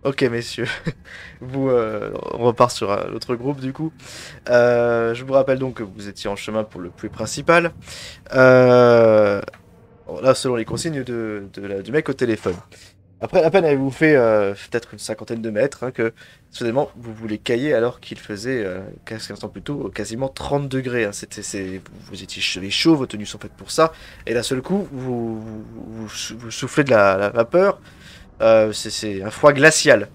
Ok, messieurs, on repart sur l'autre groupe du coup. Je vous rappelle donc que vous étiez en chemin pour le puits principal. Euh, Là, selon les consignes du mec au téléphone. Après, à peine avez-vous fait peut-être une cinquantaine de mètres, hein, que soudainement vous voulez cailler alors qu'il faisait quelques instants plus tôt quasiment 30 degrés. Hein. Vous étiez chaud, vos tenues sont faites pour ça. Et d'un seul coup, vous soufflez de la vapeur. C'est un froid glacial.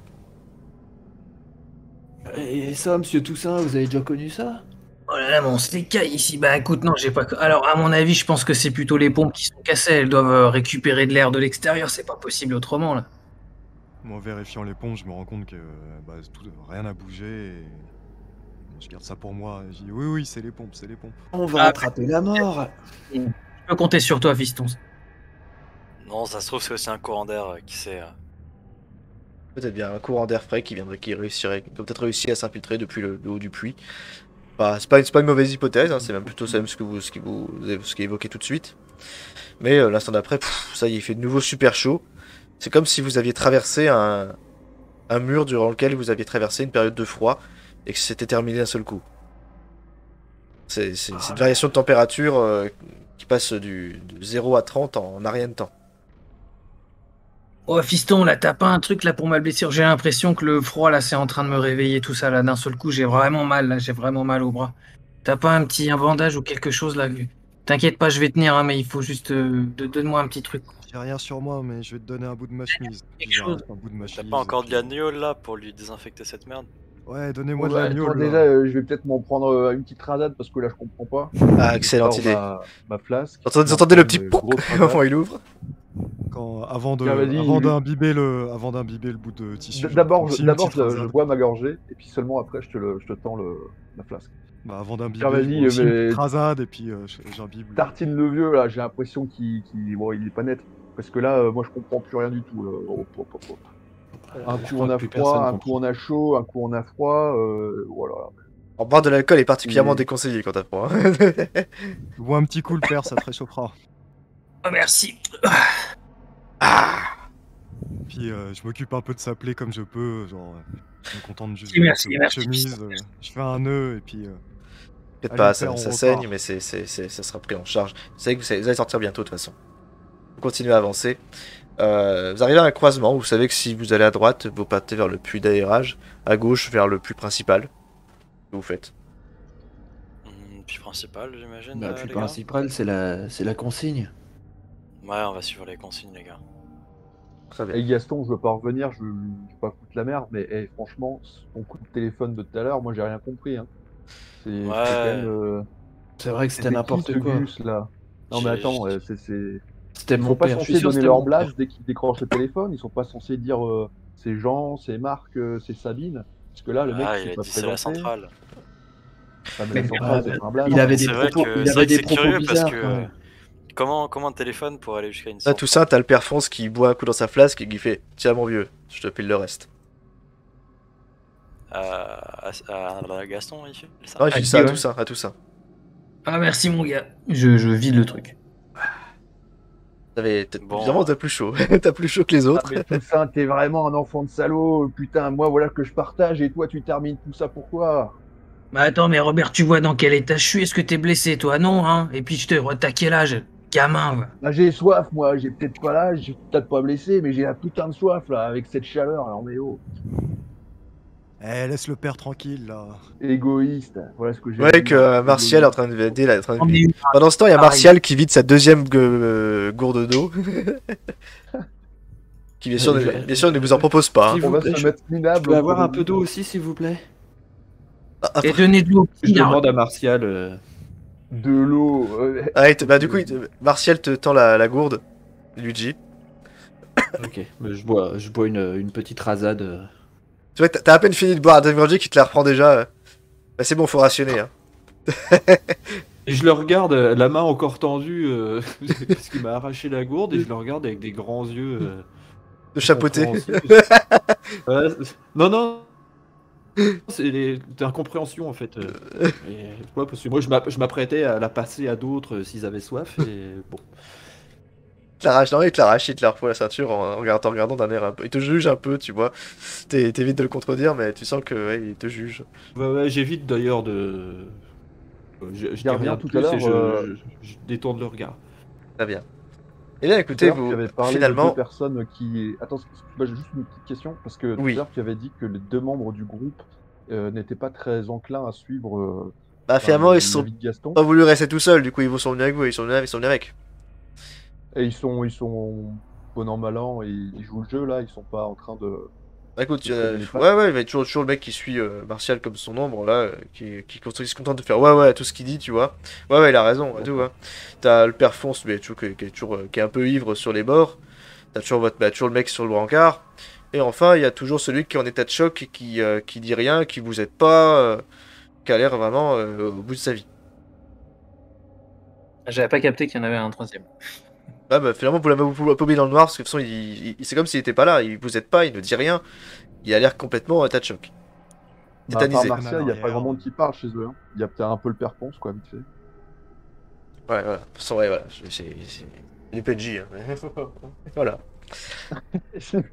Et ça, monsieur Toussaint, vous avez déjà connu ça? Oh là là, mais on se les caille ici. Bah écoute, non, j'ai pas. Alors, à mon avis, je pense que c'est plutôt les pompes qui sont cassées. Elles doivent récupérer de l'air de l'extérieur. C'est pas possible autrement, là. Moi, en vérifiant les pompes, je me rends compte que rien n'a bougé. Et je garde ça pour moi. Je dis oui, oui, c'est les pompes, c'est les pompes. On va attraper la mort. Je peux compter sur toi, fiston. Non, ça se trouve, c'est aussi un courant d'air qui sait. Peut-être bien un courant d'air frais qui qui peut peut-être réussir à s'infiltrer depuis le haut du puits. Bah, c'est pas une mauvaise hypothèse, hein, c'est même plutôt ça même ce qui est évoqué tout de suite. Mais l'instant d'après, ça y est, il fait de nouveau super chaud. C'est comme si vous aviez traversé un mur durant lequel vous aviez traversé une période de froid et que c'était terminé d'un seul coup. C'est une variation de température qui passe de 0 à 30 en un rien de temps. Oh, fiston, là, t'as pas un truc là pour ma blessure? J'ai l'impression que le froid là, c'est en train de me réveiller tout ça là. D'un seul coup, j'ai vraiment mal là. J'ai vraiment mal au bras. T'as pas un bandage ou quelque chose là? T'inquiète pas, je vais tenir, hein, mais il faut juste donne-moi un petit truc. J'ai rien sur moi, mais je vais te donner un bout de ma chemise. Quelque J'ai chose. un bout de ma T'as chemise. pas encore et de puis, l'agneau là pour lui désinfecter cette merde? Ouais, donnez-moi Bon, de bah, l'agneau attends, là. déjà, je vais peut-être m'en prendre une petite rasade parce que là, je comprends pas. Ah, Je excellente sors idée. ma flasque. Vous je m'en entendez le prends petit une pouc grosse au moment rasade. où il ouvre? Tiens, vas-y, Avant lui- d'imbiber le bout de tissu, je vais D'abord, prendre aussi une d'abord, petite rasade. je bois ma gorgée et puis seulement après, je te tends la flasque. Bah, avant d'imbiber, Tiens, je vas-y, bois aussi une mais petite rasade et puis j'imbibe. tartine le vieux, là, j'ai l'impression bon, il est pas net. Parce que là, moi, je comprends plus rien du tout. Là. Oh. Un Je coup, crois on que a plus froid, personne un coup, comprend. on a chaud, un coup, on a froid. Voilà. En boire de l'alcool est particulièrement Et- déconseillé quand t'as froid. Hein. Bois un petit coup le père, ça te réchauffera. Oh, merci. Puis je m'occupe un peu de sa plaie comme je peux, genre je me contente juste Merci, de merci, cette chemise, je fais un nœud et puis Peut-être allez pas, le père, on ça repart. saigne, mais ça sera pris en charge. Vous savez que vous allez sortir bientôt de toute façon. Vous continuez à avancer. Vous arrivez à un croisement, vous savez que si vous allez à droite, vous partez vers le puits d'aérage, à gauche vers le puits principal. Que vous faites? Puis principal, j'imagine, Bah, puis les gars. principal, c'est la consigne. Ouais, on va suivre les consignes, les gars. Très bien. Et Gaston, je veux pas revenir, je veux pas foutre la merde, mais franchement, ton coup de téléphone de tout à l'heure, moi, j'ai rien compris. Hein. C'était quand même. C'est vrai que c'était C'était qui n'importe ce quoi. Gus là? Non mais attends, C'était ils mon sont pas père. Je suis censés sûr que donner c'était leur mon père. blase dès qu'ils décrochent le téléphone. Ils sont pas censés dire c'est Jean, c'est Marc, c'est Sabine. Parce que là, le mec Ah, il il s'est a pas dit c'est la présenté. centrale. Ah, mais la centrale, c'est pas un blase. Il avait C'est des vrai propos, que il c'est vrai avait que des c'est propos curieux parce bizarres. que quand même. comment un téléphone pour aller jusqu'à une Là, centrale? tout ça, t'as le père Fonce qui boit un coup dans sa flasque et qui fait: tiens, mon vieux, je te pile le reste. À Gaston, il fait ça. Non, il fait qui, ça à ouais. tout ça, à tout ça. Ah, merci, mon gars. Je vide le truc. Bon, Évidemment, t'as plus chaud. T'as plus chaud que les Ah, autres. mais tout ça, t'es vraiment un enfant de salaud. Putain, moi voilà que je partage et toi tu termines tout ça pourquoi? Bah attends, mais Robert, tu vois dans quel état je suis? Est-ce que t'es blessé, toi? Non, hein? Et puis t'as quel âge? Gamin, va. Bah, j'ai soif, moi. J'ai peut-être pas l'âge, j'ai peut-être pas blessé, mais j'ai un putain de soif là avec cette chaleur. Alors mais oh, Eh, laisse le père tranquille là. égoïste. Voilà ce que Vous j'ai à voyez que dire. Martial est en Égoïste. train de vider la. On est une- Pendant ce temps, il y a Pareil. Martial qui vide sa deuxième gourde d'eau. Qui bien sûr ne vous en propose pas. Hein. S'il On vous va plaît, se je mettre minable. peux avoir entre un peu nous. d'eau aussi, s'il vous plaît? Et donnez de l'eau. Je demande à Martial. De l'eau. Bah du coup, Martial te tend la gourde, Luigi. Ok, mais je bois une petite rasade. Tu vois, t'as à peine fini de boire la Dame qui te la reprend déjà. Bah c'est bon, faut rationner. Hein. Et je le regarde, la main encore tendue, parce qu'il m'a arraché la gourde, et je le regarde avec des grands yeux. De chapeauter. compréhensifs. Ouais, non, c'est l'incompréhension en fait. Ouais, parce que moi je m'apprêtais à la passer à d'autres s'ils avaient soif, et bon. Il te l'arrache, il te la refoule la ceinture en regardant d'un air un peu. Il te juge un peu, tu vois. T'évites de le contredire, mais tu sens que ouais, il te juge. Ouais, j'évite d'ailleurs de. Je dis Gardien, rien de tout plus à l'heure, et je détourne le regard. Très bien. Eh bien, Tout à écoutez, l'heure, tu vous, avais parlé de deux finalement, personnes qui. Attends, j'ai juste une petite question, parce que tout Oui. à l'heure, tu avais dit que les deux membres du groupe n'étaient pas très enclins à suivre bah, finalement, ils sont l'avis de Gaston. pas voulu rester tout seuls, du coup, ils sont venus avec vous, ils sont venus avec. Et ils sont bon an, mal an, et ils jouent le jeu là, ils sont pas en train de. Bah, écoute, Ils traînent les pattes. ouais, il va être toujours le mec qui suit Martial comme son ombre, là, qui se contente de faire ouais, tout ce qu'il dit, tu vois. Ouais, il a raison, et tout, D'accord. hein. T'as le père Fonce, mais qui est un peu ivre sur les bords. T'as toujours, toujours le mec sur le brancard. Et enfin, il y a toujours celui qui est en état de choc et qui dit rien, qui vous aide pas, qui a l'air vraiment au bout de sa vie. J'avais pas capté qu'il y en avait un troisième. Ah bah finalement vous l'avez un peu oublié dans le noir parce que de toute façon c'est comme s'il était pas là, il vous aide pas, il ne dit rien, il a l'air complètement en état de choc. Bah, à part Tétanisé. Martial, il n'y a pas grand monde qui parle chez eux. Hein. Il y a peut-être un peu le père Ponce, quoi, vite fait. Ouais, voilà. De toute façon, ouais, voilà. C'est des PNJ. Hein. Voilà. C'est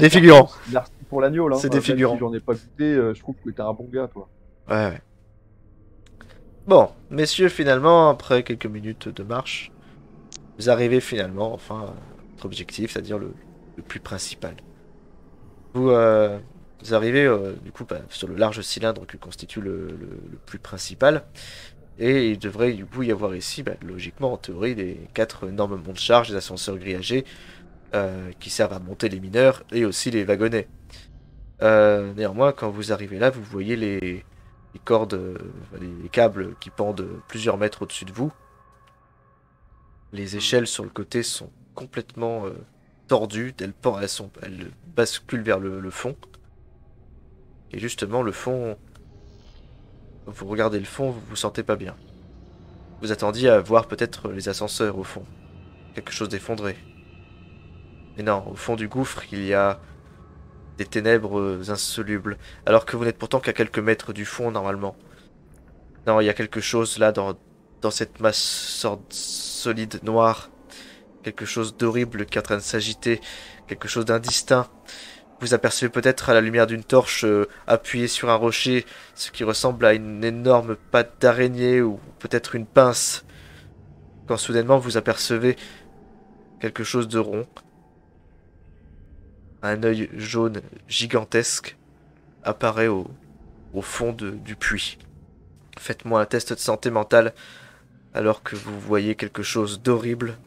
des figurants. Merci pour l'agneau, là. C'est des figurants. Si j'en ai pas goûté, je trouve que t'es un bon gars, toi. Ouais. Bon, messieurs, finalement, après quelques minutes de marche, vous arrivez finalement, enfin, à votre objectif, c'est-à-dire le puits principal. Vous arrivez, du coup, sur le large cylindre que constitue le puits principal. Et il devrait du coup y avoir ici, logiquement, en théorie, des 4 énormes monts de charge, des ascenseurs grillagés qui servent à monter les mineurs et aussi les wagonnets. Néanmoins, quand vous arrivez là, vous voyez les cordes, les câbles qui pendent plusieurs mètres au-dessus de vous. Les échelles sur le côté sont complètement tordues, elles basculent vers le fond. Et justement, le fond, vous regardez le fond, vous vous sentez pas bien. Vous attendiez à voir peut-être les ascenseurs au fond. Quelque chose d'effondré. Mais non, au fond du gouffre, il y a des ténèbres insolubles, alors que vous n'êtes pourtant qu'à quelques mètres du fond normalement. Non, il y a quelque chose là dans cette masse solide noire. Quelque chose d'horrible qui est en train de s'agiter. Quelque chose d'indistinct. Vous apercevez peut-être à la lumière d'une torche appuyée sur un rocher ce qui ressemble à une énorme patte d'araignée ou peut-être une pince. Quand soudainement vous apercevez quelque chose de rond. Un œil jaune gigantesque apparaît au fond du puits. Faites-moi un test de santé mentale alors que vous voyez quelque chose d'horrible.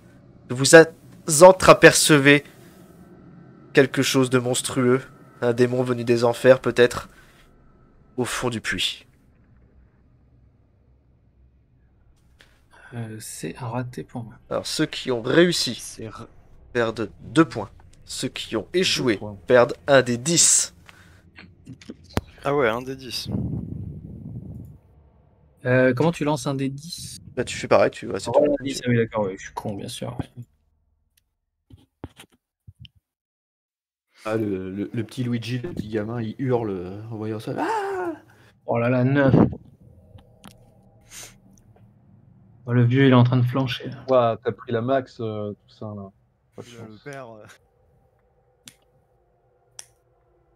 Vous entreapercevez quelque chose de monstrueux, un démon venu des enfers peut-être, au fond du puits. C'est un raté pour moi. Alors ceux qui ont réussi perdent 2 points. Ceux qui ont échoué perdent 1 des 10. Ah ouais, 1 des 10. Comment tu lances un des 10? Bah tu fais pareil, tu vois. C'est Oh, 10, ah oui, d'accord, ouais, je suis con, bien sûr. Ah, le petit Luigi, le petit gamin, il hurle en voyant ça. Ah Oh là là, 9. Oh, le vieux, il est en train de flancher. Là. Ouais, t'as pris la max, tout ça, là. Pas de Le chance. père.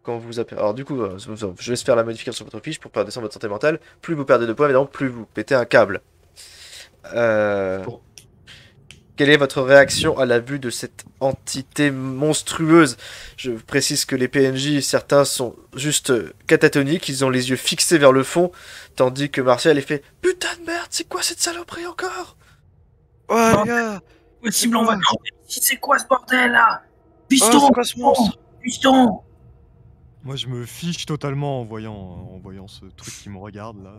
Quand vous alors du coup, je laisse faire la modification sur votre fiche pour faire descendre votre santé mentale. Plus vous perdez de points, évidemment, plus vous pétez un câble. Quelle est votre réaction à la vue de cette entité monstrueuse? Je précise que les PNJ, certains sont juste catatoniques, ils ont les yeux fixés vers le fond, tandis que Martial est fait « Putain de merde, c'est quoi cette saloperie encore ?» Ouais, les gars! Possible, on va crever ici, c'est quoi ce bordel là? Oh, Piston! c'est quoi ce monstre? Piston! Moi, je me fiche totalement en voyant ce truc qui me regarde là.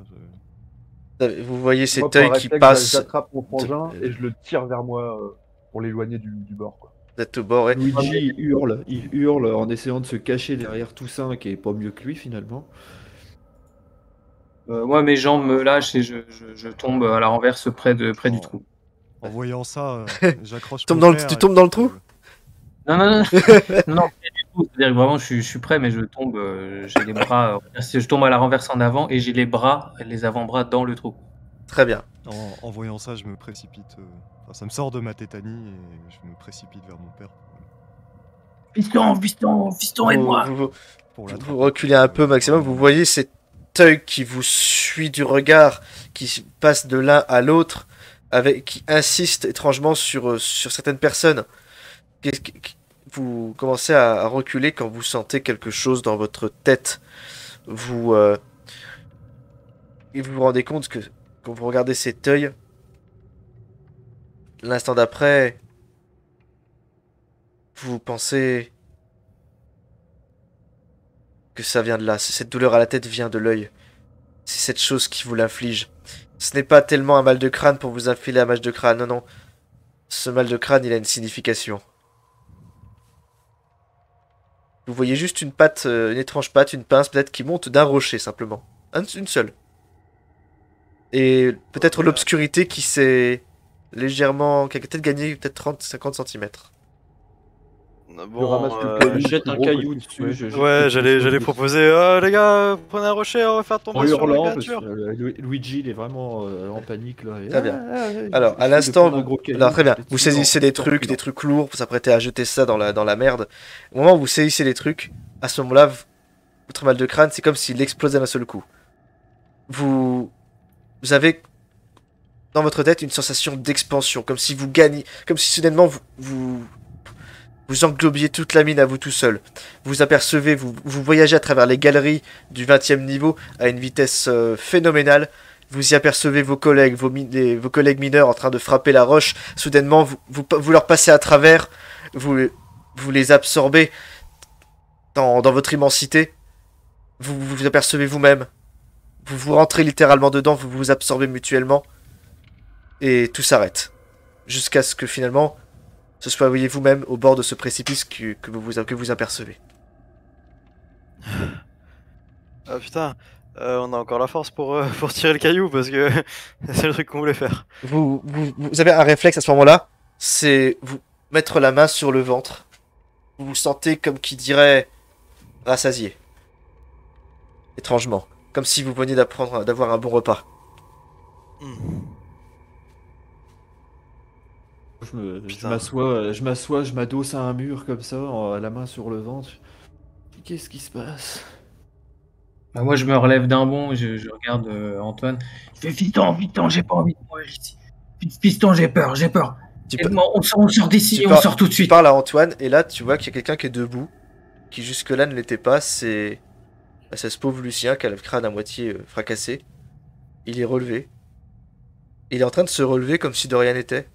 Vous voyez cet Moi, par œil qui réflexe, passe j'attrape mon frangin et je le tire vers moi pour l'éloigner du bord. Quoi. d'être au bord. Ouais. Luigi il hurle en essayant de se cacher derrière Toussaint qui est pas mieux que lui finalement. Moi, mes jambes me lâchent et je tombe à la renverse près du trou. En voyant ça, j'accroche. Tu mon tombes père dans le trou? Non, non, non, pas du tout. C'est-à-dire que vraiment, je suis prêt, mais je tombe, j'ai les bras, je tombe à la renverse en avant et j'ai les avant-bras dans le trou. Très bien. En voyant ça, je me précipite. Enfin, ça me sort de ma tétanie et je me précipite vers mon père Fiston, aide-moi. pour Vous l'attraper. reculez un peu maximum, vous voyez cet œil qui vous suit du regard, qui passe de l'un à l'autre, qui insiste étrangement sur certaines personnes. Vous commencez à reculer quand vous sentez quelque chose dans votre tête. Et vous vous rendez compte que quand vous regardez cet œil, l'instant d'après, vous pensez que ça vient de là. Cette douleur à la tête vient de l'œil. C'est cette chose qui vous l'inflige. Ce n'est pas tellement un mal de crâne pour vous infiler un mal de crâne, non, non. Ce mal de crâne, il a une signification. Vous voyez juste une patte, une étrange patte, une pince peut-être qui monte d'un rocher, simplement. Une seule. Et peut-être l'obscurité qui s'est légèrement... qui a peut-être gagné peut-être 30-50 cm. Je ramasse le caillou, jette plus un gros caillou que- dessus. ouais. je jette Ouais, quelque j'allais chose dessus. proposer, les gars, prenez un rocher, on va faire tomber En sur la hurlant, parce que créature. Luigi il est vraiment en panique là. Très bien. Il Alors, essaie à de l'instant, prendre un gros caillou, alors très bien, jeter vous dessus. saisissez des trucs lourds, vous apprêtez à jeter ça dans la merde. Au moment où vous saisissez les trucs, à ce moment-là, votre mal de crâne, c'est comme s'il explosait d'un seul coup. Vous avez dans votre tête une sensation d'expansion, comme si vous gagnez, comme si soudainement vous englobiez toute la mine à vous tout seul. Vous apercevez, vous voyagez à travers les galeries du 20e niveau à une vitesse phénoménale. Vous y apercevez vos collègues, vos collègues mineurs en train de frapper la roche. Soudainement, vous leur passez à travers, vous les absorbez dans votre immensité. Vous apercevez vous-même. Vous rentrez littéralement dedans, vous vous absorbez mutuellement. Et tout s'arrête. Jusqu'à ce que finalement, ce soit vous-même au bord de ce précipice que vous apercevez. Ah putain, on a encore la force pour tirer le caillou parce que c'est le truc qu'on voulait faire. Vous avez un réflexe à ce moment-là, c'est vous mettre la main sur le ventre. Vous vous sentez comme qui dirait rassasié. Étrangement. Comme si vous veniez d'avoir un bon repas. Je Putain. m'assois, je m'adosse à un mur comme ça, la main sur le ventre. Qu'est-ce qui se passe? Bah, moi, je me relève d'un bond, je regarde Antoine. Je fais Fiston, j'ai pas envie de mourir ici. Fiston, j'ai peur. Tu, Aide-moi, on sort d'ici, tu on par- sort tout de tu suite. parles à Antoine, et là tu vois qu'il y a quelqu'un qui est debout, qui jusque-là ne l'était pas, c'est ce pauvre Lucien qui a le crâne à moitié fracassé. Il est relevé. Il est en train de se relever comme si de rien n'était.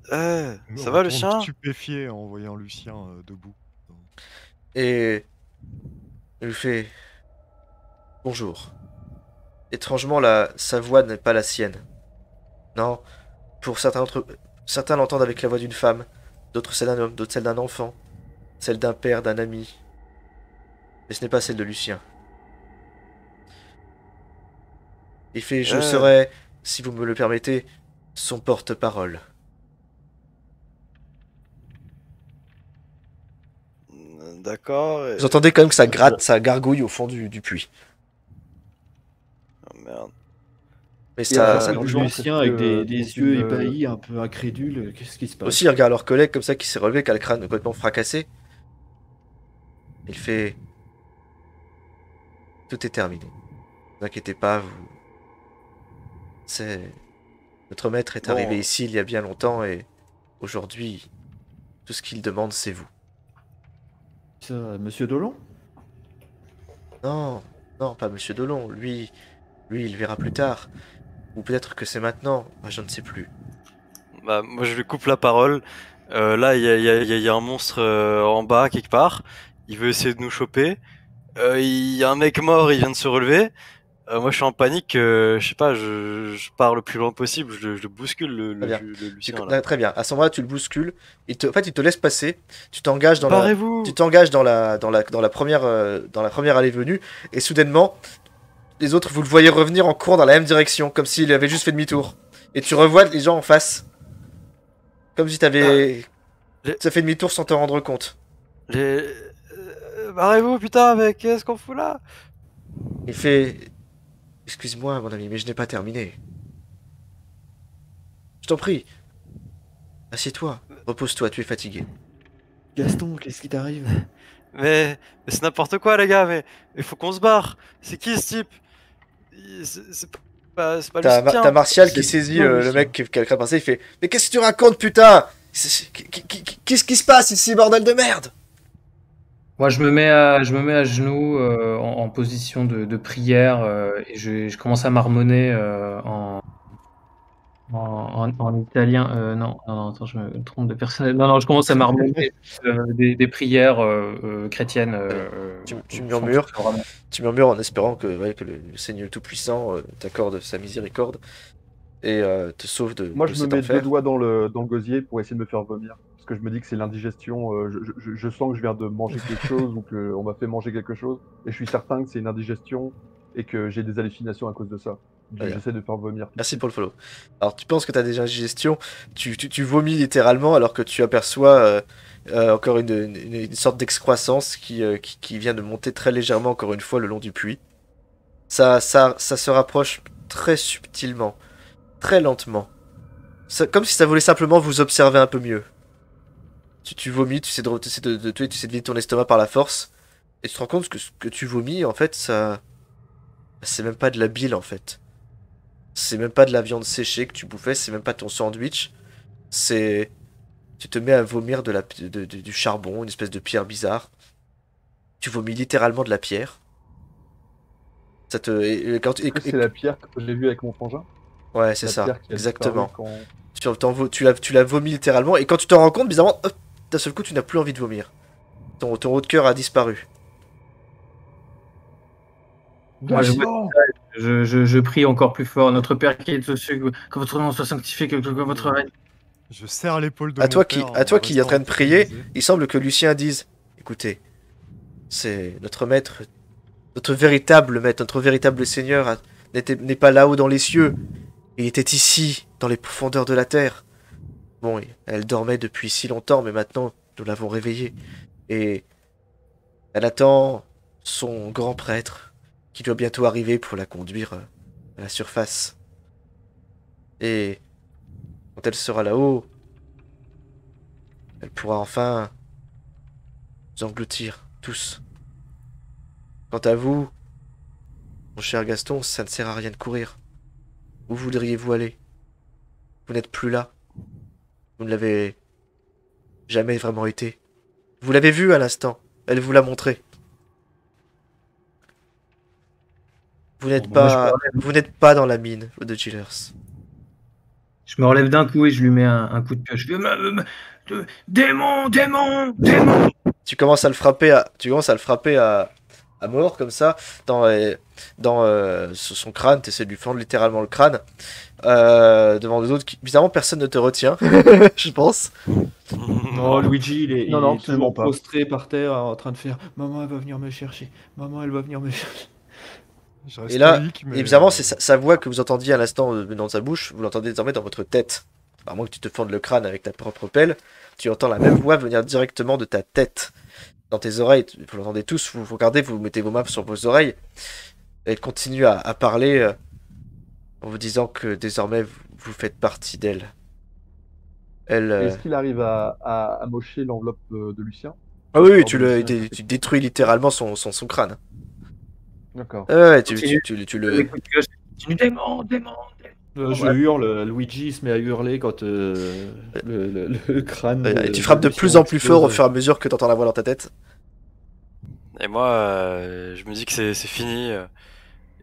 Ça Je me va, retourne Lucien? stupéfié en voyant Lucien debout. Et il lui fait bonjour. Étrangement, sa voix n'est pas la sienne. Non, pour certains l'entendent avec la voix d'une femme, d'autres celle d'un homme, d'autres celle d'un enfant, celle d'un père, d'un ami. Mais ce n'est pas celle de Lucien. Il fait je serai, si vous me le permettez, son porte-parole. D'accord. Vous entendez quand même que ça gratte, ça gargouille au fond du puits. Oh, merde. Mais Et alors, ça du n'en genre, Lucien parce avec que des dans yeux une, ébahis, un peu incrédule. Qu'est-ce qui se passe? Aussi, il regarde leur collègue comme ça qui s'est relevé, qui a le crâne complètement fracassé. Il fait... Tout est terminé. Ne vous inquiétez pas, Notre maître est Bon. arrivé ici il y a bien longtemps et aujourd'hui, tout ce qu'il demande, c'est vous. Ça, Monsieur Dolon? Non, non, pas Monsieur Delon. Lui, il verra plus tard. Ou peut-être que c'est maintenant. Moi, je ne sais plus. Bah, moi je lui coupe la parole. Là, il y a un monstre en bas quelque part. Il veut essayer de nous choper. Il y a un mec mort, il vient de se relever. Moi je suis en panique. Je sais pas, je pars le plus loin possible. Je bouscule Très bien. le Lucien là. Très bien. À ce moment-là, tu le bouscules. En fait, il te laisse passer. Tu t'engages dans Barrez-vous! tu t'engages dans la première allée-venue et soudainement les autres vous le voyez revenir en courant dans la même direction comme s'il avait juste fait demi-tour et tu revois les gens en face comme si t'avais ça fait demi-tour sans te rendre compte. Barrez-vous putain, mais qu'est-ce qu'on fout là? Il fait Excuse-moi, mon ami, mais je n'ai pas terminé. Je t'en prie. Assieds-toi. Repose-toi, tu es fatigué. Gaston, qu'est-ce qui t'arrive? Mais c'est n'importe quoi, les gars, mais il faut qu'on se barre. C'est qui ce type? C'est pas T'as Lucien. Martial qui C'est saisit pas le Lucien. mec qui est en train de passer, il fait « Mais qu'est-ce que tu racontes, putain? Qu'est-ce qui se passe ici, bordel de merde ?» Moi, je me mets à genoux en position de prière et je commence à marmonner en italien. Non, attends, je me trompe de personne. Non, je commence à marmonner des prières chrétiennes. Tu au murmures. fond, vraiment. Tu murmures en espérant que, que le Seigneur Tout-Puissant t'accorde sa miséricorde et te sauve de Moi, de je me cet mets 2 enfer. doigts dans le gosier pour essayer de me faire vomir. Parce que je me dis que c'est l'indigestion. Je sens que je viens de manger quelque chose ou qu'on m'a fait manger quelque chose. Et je suis certain que c'est une indigestion et que j'ai des hallucinations à cause de ça. Très bien. J'essaie de faire vomir. Merci pour le follow. Alors, tu penses que tu as déjà une digestion, tu vomis littéralement alors que tu aperçois encore une sorte d'excroissance qui vient de monter très légèrement, encore une fois, le long du puits. Ça se rapproche très subtilement, très lentement. Comme si ça voulait simplement vous observer un peu mieux. Tu vomis, tu essaies de vider ton estomac par la force, et tu te rends compte que ce que tu vomis, en fait, c'est même pas de la bile, en fait. C'est même pas de la viande séchée que tu bouffais, c'est même pas ton sandwich. C'est... Tu te mets à vomir du charbon, une espèce de pierre bizarre. Tu vomis littéralement de la pierre. Ça te... Est-ce que c'est la pierre que j'ai vue avec mon frangin? Ouais, c'est La ça, pierre qui a exactement. disparu Tu l'as vomi littéralement, et quand tu t'en rends compte, bizarrement, hop, d'un seul coup, tu n'as plus envie de vomir. Ton haut de cœur a disparu. Moi, je prie encore plus fort. Notre Père qui est aux cieux, que votre nom soit sanctifié, que votre règne. Je serre l'épaule de À mon toi père qui est en train de restant prier, focalisé. il semble que Lucien dise, écoutez, c'est notre maître, notre véritable maître, notre véritable seigneur n'est pas là-haut dans les cieux. Il était ici, dans les profondeurs de la terre. Bon, elle dormait depuis si longtemps, mais maintenant, nous l'avons réveillée. Et elle attend son grand prêtre, qui doit bientôt arriver pour la conduire à la surface. Et quand elle sera là-haut, elle pourra enfin nous engloutir, tous. Quant à vous, mon cher Gaston, ça ne sert à rien de courir. Où voudriez-vous aller? Vous n'êtes plus là. Vous ne l'avez jamais vraiment été. Vous l'avez vu à l'instant. Elle vous l'a montré. Vous n'êtes Bon, moi, vous n'êtes pas dans la mine de Chillers. Je me relève d'un coup et je lui mets un coup de pioche. Je fais, démon. Tu commences à le frapper à mort comme ça sur son crâne. Tu essaies de lui fendre littéralement le crâne devant les autres. Bizarrement, personne ne te retient, je pense. Non, Luigi, il Non, est non, toujours absolument pas. prostré par terre en train de faire Maman, elle va venir me chercher. Maman, elle va venir me chercher. Je reste Et là, stoïque, mais, et bizarrement, c'est sa voix que vous entendiez à l'instant venant de sa bouche, vous l'entendez désormais dans votre tête. À moins que tu te fendes le crâne avec ta propre pelle, tu entends la même voix venir directement de ta tête. Dans tes oreilles, vous l'entendez tous, vous regardez, vous mettez vos mains sur vos oreilles. Elle continue à parler en vous disant que désormais vous faites partie d'elle. Elle. Est-ce qu'il arrive à mocher l'enveloppe de Lucien? Ah oui, Alors, tu Lucien, tu détruis littéralement son crâne. D'accord. Ouais, tu Continue. le. Les coups de pioche. Continue, démon. Je hurle, Luigi se met à hurler quand le crâne. Et tu frappes de plus en plus fort au fur et à mesure que tu entends la voix dans ta tête. Et moi, je me dis que c'est fini.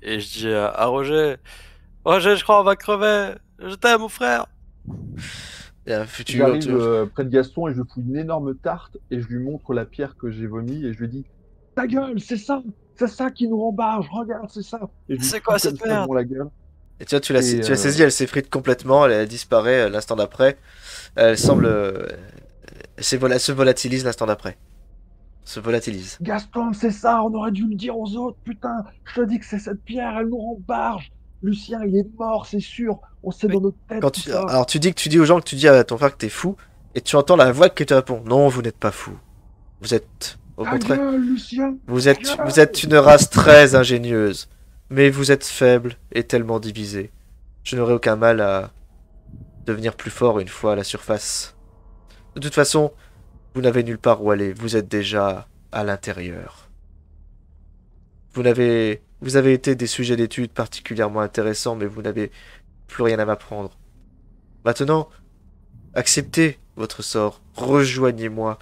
Et je dis à Roger, Roger, je crois on va crever. Je t'aime, mon frère. Et un futur. J'arrive près de Gaston et je fous une énorme tarte et je lui montre la pierre que j'ai vomi et je lui dis ta gueule, c'est ça qui nous rembarge, regarde, c'est ça. Et je lui C'est quoi fous cette comme ça merde? devant la gueule. Et tu vois, tu l'as Et, saisie, elle s'effrite complètement, elle disparaît l'instant d'après. Elle semble. Elle se volatilise l'instant d'après. Se volatilise. Gaston, c'est ça, on aurait dû le dire aux autres, putain, je te dis que c'est cette pierre, elle nous rembarge. Lucien, il est mort, c'est sûr, on sait dans notre tête Quand tout ça. alors tu dis aux gens que tu dis à ton frère que t'es fou, et tu entends la voix qui te répond non, vous n'êtes pas fou. Vous êtes au Ta contraire. gueule, Lucien. Vous êtes une race très ingénieuse. Mais vous êtes faible et tellement divisé. Je n'aurai aucun mal à devenir plus fort une fois à la surface. De toute façon, vous n'avez nulle part où aller. Vous êtes déjà à l'intérieur. Vous avez été des sujets d'études particulièrement intéressants, mais vous n'avez plus rien à m'apprendre. Maintenant, acceptez votre sort. Rejoignez-moi.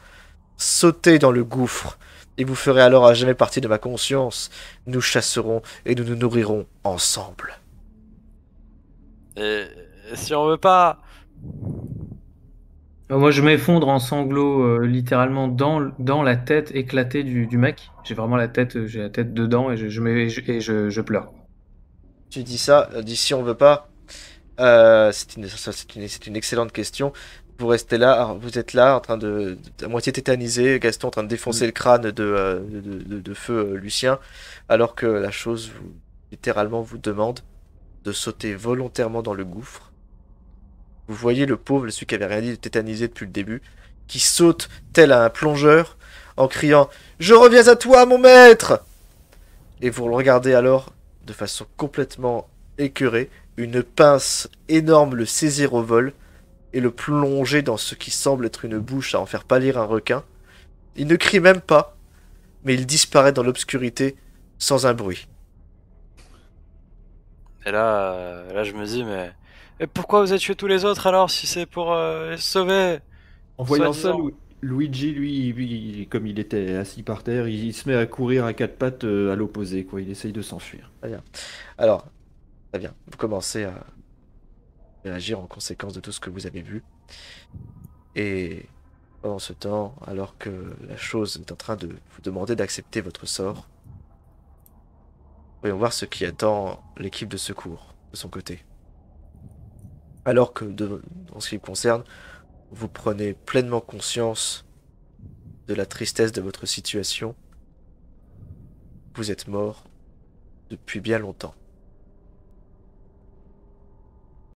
Sautez dans le gouffre. Et vous ferez alors à jamais partie de ma conscience. Nous chasserons et nous nous nourrirons ensemble. Et si on veut pas... Moi, je m'effondre en sanglots, littéralement dans la tête éclatée du mec. J'ai vraiment j'ai la tête dedans et je pleure. Tu dis ça, dis si on veut pas. C'est une excellente question. Vous restez là, alors, vous êtes là en train à moitié tétanisé, Gaston en train de défoncer le crâne de feu Lucien, alors que la chose littéralement vous demande de sauter volontairement dans le gouffre. Vous voyez le pauvre, celui qui avait rien dit, tétanisé depuis le début, qui saute tel un plongeur en criant « Je reviens à toi, mon maître !» Et vous le regardez alors, de façon complètement écœurée, une pince énorme le saisir au vol et le plonger dans ce qui semble être une bouche à en faire pâlir un requin. Il ne crie même pas, mais il disparaît dans l'obscurité sans un bruit. Et là, je me dis, mais pourquoi vous avez tué tous les autres alors si c'est pour les sauver? En voyant ça, Soi-disant. Luigi, comme il était assis par terre, il se met à courir à quatre pattes à l'opposé, quoi. Il essaye de s'enfuir. Alors, très bien, vous commencez à réagir en conséquence de tout ce que vous avez vu. Et pendant ce temps, alors que la chose est en train de vous demander d'accepter votre sort, voyons voir ce qui attend l'équipe de secours de son côté. Alors que, en ce qui me concerne, vous prenez pleinement conscience de la tristesse de votre situation, vous êtes mort depuis bien longtemps.